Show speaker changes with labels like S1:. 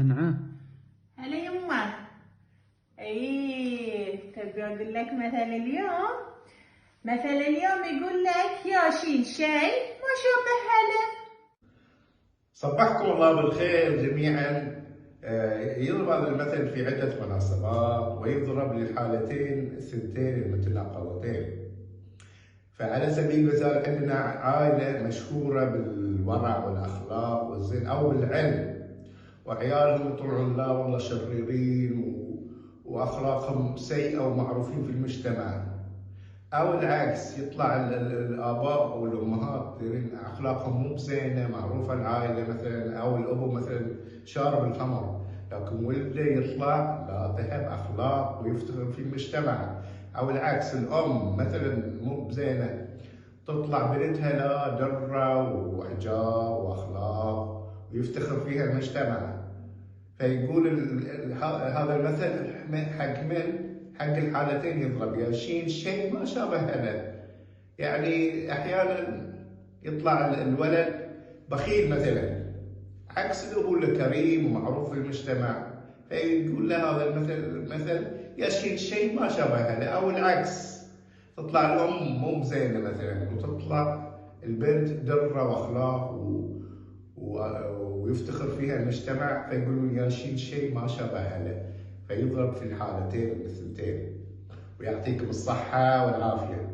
S1: نعم.
S2: هلا يمه. تبي اقول لك مثل اليوم؟ مثل اليوم يقول لك ياشين شيء ما شابه هلا.
S3: صبحكم الله بالخير جميعا. يضرب هذا المثل في عدة مناسبات ويضرب للحالتين الثنتين المتناقضتين. فعلى سبيل المثال عندنا عائلة مشهورة بالورع والأخلاق والزين أو بالعلم، وعيالهم يطلعون لا والله شريرين وأخلاقهم سيئة ومعروفين في المجتمع، أو العكس يطلع الآباء أو الأمهات أخلاقهم مو بزينة، معروفة العائلة مثلا أو الأبو مثلا شارب الخمر، لكن ولده يطلع لا ذهب أخلاق ويفتخر في المجتمع، أو العكس الأم مثلا مو بزينة تطلع بنتها لا درة وحجاب وأخلاق ويفتخر فيها المجتمع. فيقول هذا المثل حق من؟ حق الحالتين يضرب، ياشين شيء ما شابه له. يعني احيانا يطلع الولد بخيل مثلا، عكس الابو اللي كريم ومعروف في المجتمع، فيقول له هذا المثل ياشين شيء ما شابه له. او العكس تطلع الام مو زينه مثلا وتطلع البنت دره واخلاق ويفتخر فيها المجتمع، فيقولون ياشين شيء ما شابه له. فيضرب في الحالتين الثنتين. ويعطيكم الصحة والعافية.